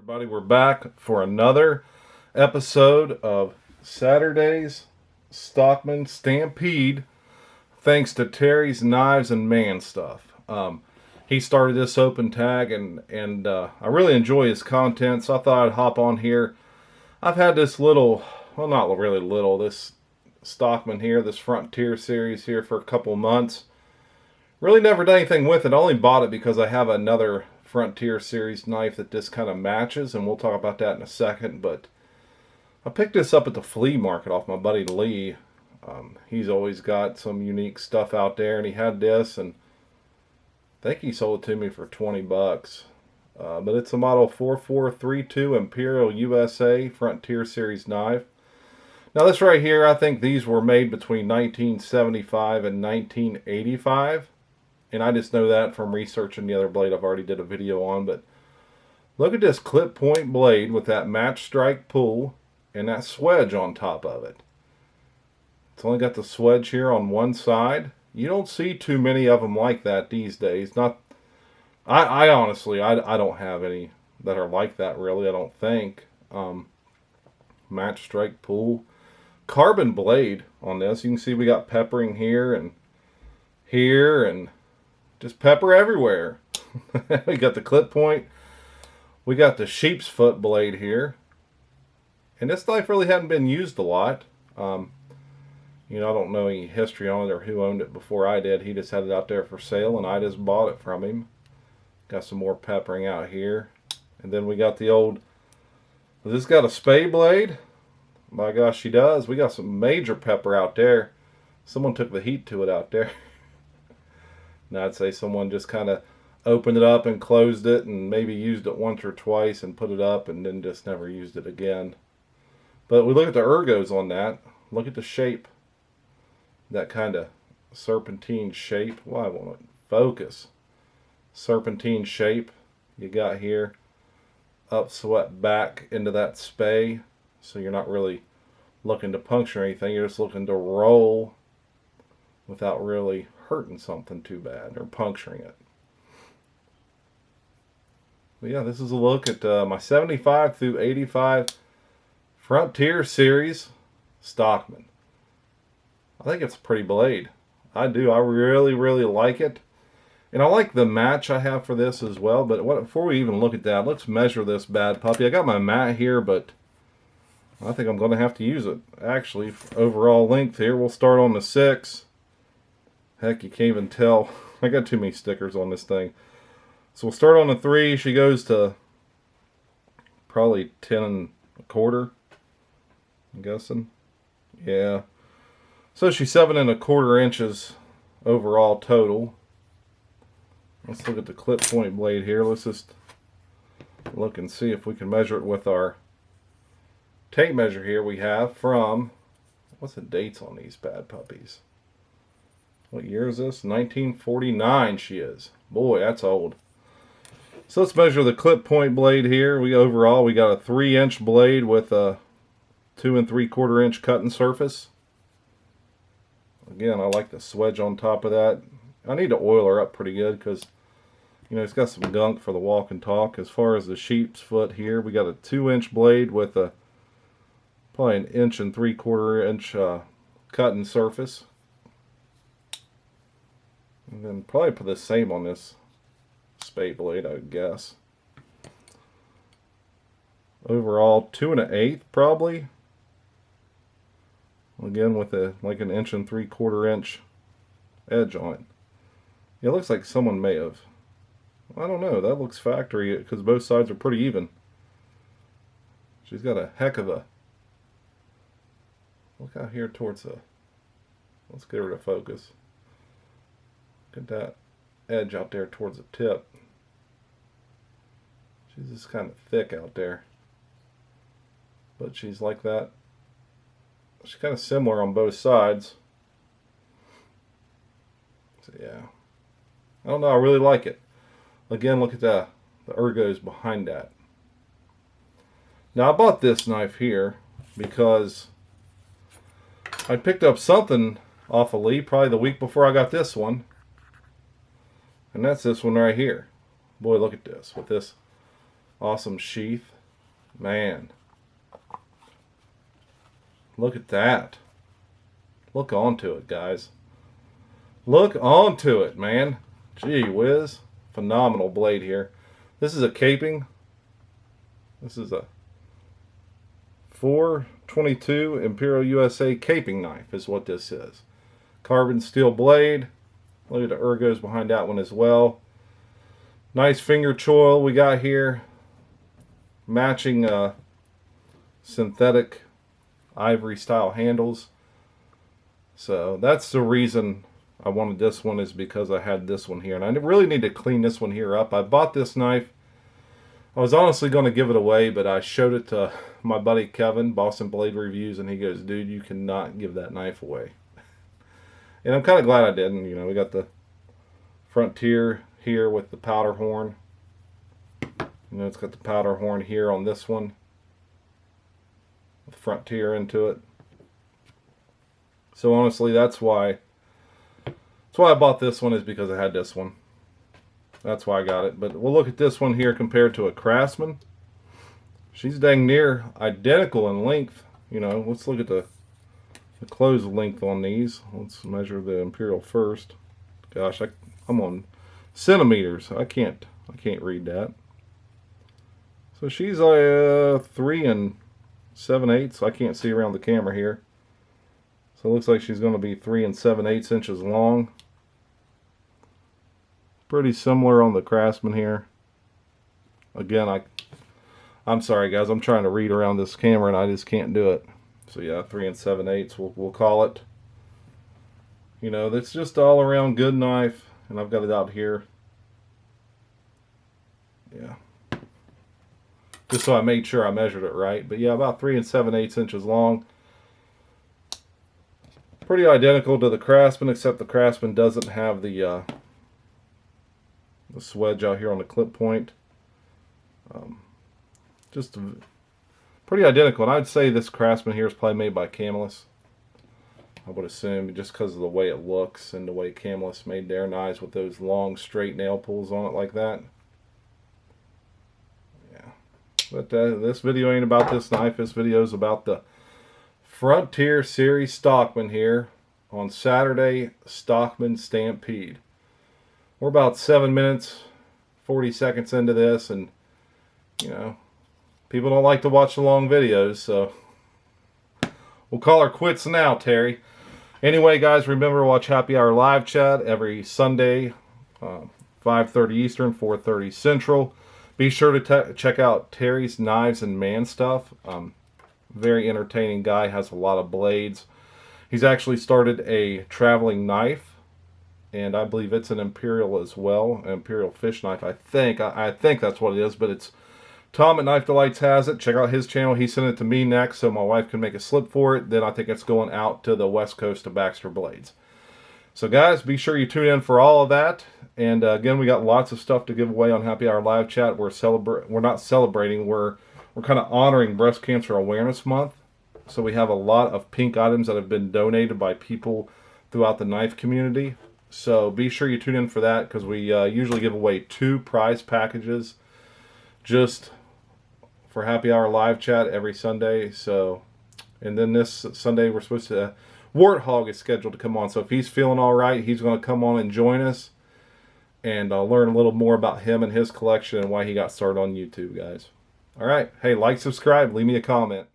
Everybody, we're back for another episode of Saturday's Stockman Stampede, thanks to Terry's Knives and Man Stuff. He started this open tag, and I really enjoy his content, so I thought I'd hop on here. I've had this little, well, not really little, this Stockman here, this Frontier series here for a couple months. Really never done anything with it. I only bought it because I have another Frontier series knife that this kind of matches, and we'll talk about that in a second. But I picked this up at the flea market off my buddy Lee. He's always got some unique stuff out there, and he had this, and I think he sold it to me for 20 bucks. But it's a model 4432 Imperial USA Frontier series knife. Now this right here, I think these were made between 1975 and 1985. And I just know that from researching the other blade I've already did a video on. But look at this clip point blade with that match strike pull and that swedge on top of it. It's only got the swedge here on one side. You don't see too many of them like that these days. Not, I honestly, I don't have any that are like that really, I don't think. Match strike pull. Carbon blade on this. You can see we got peppering here and just pepper everywhere. We got the clip point. We got the sheep's foot blade here. And this knife really hadn't been used a lot. You know, I don't know any history on it or who owned it before I did. He just had it out there for sale and I just bought it from him. Got some more peppering out here. And then we got the old, has this got a spade blade? My gosh, she does. We got some major pepper out there. Someone took the heat to it out there. Now I'd say someone just kind of opened it up and closed it and maybe used it once or twice and put it up and then just never used it again. But we look at the ergos on that. Look at the shape. That kind of serpentine shape. Why won't it focus? Serpentine shape you got here. Up swept back into that spay. So you're not really looking to puncture anything. You're just looking to roll without really hurting something too bad or puncturing it. But yeah, this is a look at my 75 through 85 Frontier series Stockman. I think it's a pretty blade. I do. I really, really like it. And I like the match I have for this as well. But before we even look at that, let's measure this bad puppy. I got my mat here, but I think I'm going to have to use it. Actually, overall length here, we'll start on the 6. Heck, you can't even tell. I got too many stickers on this thing. So we'll start on the 3. She goes to probably 10 1/4. I'm guessing. Yeah. So she's 7 1/4 inches overall total. Let's look at the clip point blade here. Let's just look and see if we can measure it with our tape measure here we have from, what's the dates on these bad puppies? What year is this? 1949 she is. Boy, that's old. So let's measure the clip point blade here. Overall we got a 3-inch blade with a 2 3/4 inch cutting surface. Again, I like the swedge on top of that. I need to oil her up pretty good because, you know, it's got some gunk for the walk and talk. As far as the sheep's foot here, we got a 2-inch blade with a probably an 1 3/4 inch cutting surface. And then probably put the same on this spade blade, I would guess. Overall, 2 1/8 probably. Again, with like an 1 3/4 inch edge on it. It looks like someone may have, I don't know, that looks factory because both sides are pretty even. She's got a heck of a, look out here towards the, let's get her to focus. Look at that edge out there towards the tip. She's just kind of thick out there. But she's like that. She's kind of similar on both sides. So yeah. I don't know, I really like it. Again, look at the ergos behind that. Now I bought this knife here because I picked up something off of Lee probably the week before I got this one. And that's this one right here. Boy, look at this with this awesome sheath. Man. Look at that. Look onto it, guys. Look onto it, man. Gee whiz. Phenomenal blade here. This is a caping. This is a 422 Imperial USA caping knife is what this is. Carbon steel blade. Look at the ergos behind that one as well. Nice finger choil we got here. Matching synthetic ivory style handles. So that's the reason I wanted this one, is because I had this one here. And I really need to clean this one here up. I bought this knife. I was honestly going to give it away, but I showed it to my buddy Kevin, Boston Blade Reviews, and he goes, dude, you cannot give that knife away. And I'm kind of glad I didn't. You know, we got the Frontier here with the powder horn. You know, it's got the powder horn here on this one, with Frontier into it. So honestly, that's why I bought this one, is because I had this one. That's why I got it. But we'll look at this one here compared to a Craftsman. She's dang near identical in length. You know, let's look at the close length on these. Let's measure the Imperial first. Gosh, I'm on centimeters. I can't read that. So she's 3 7/8. I can't see around the camera here. So it looks like she's going to be 3 7/8 inches long. Pretty similar on the Craftsman here. Again, I'm sorry guys, I'm trying to read around this camera and I just can't do it. So yeah, 3 7/8 we'll call it. You know, that's just all around good knife, and I've got it out here. Yeah. Just so I made sure I measured it right. But yeah, about 3 7/8 inches long. Pretty identical to the Craftsman, except the Craftsman doesn't have the swedge out here on the clip point. Just pretty identical. And I'd say this Craftsman here is probably made by Camelus. I would assume, just because of the way it looks and the way Camelus made their knives with those long straight nail pulls on it like that. Yeah. But this video ain't about this knife. This video is about the Frontier Series Stockman here on Saturday Stockman Stampede. We're about 7 minutes 40 seconds into this, and you know, people don't like to watch the long videos, so we'll call her quits now, Terry. Anyway, guys, remember to watch Happy Hour live chat every Sunday, 5:30 Eastern, 4:30 Central. Be sure to check out Terry's Knives and Man Stuff. Very entertaining guy, has a lot of blades. He's actually started a traveling knife, and I believe it's an Imperial as well, an Imperial fish knife. I think that's what it is, but it's Tom at Knife Delights has it. Check out his channel. He sent it to me next, so my wife can make a slip for it. Then I think it's going out to the west coast of Baxter Blades. So guys, be sure you tune in for all of that. And again, we got lots of stuff to give away on Happy Hour live chat. We're not celebrating. We're kind of honoring Breast Cancer Awareness Month. So we have a lot of pink items that have been donated by people throughout the knife community. So be sure you tune in for that, because we usually give away 2 prize packages just for Happy Hour live chat every Sunday. So, and then this Sunday we're supposed to, Warthog is scheduled to come on. So if he's feeling all right, he's going to come on and join us, and I'll learn a little more about him and his collection and why he got started on YouTube, guys. All right. Hey, like, subscribe, leave me a comment.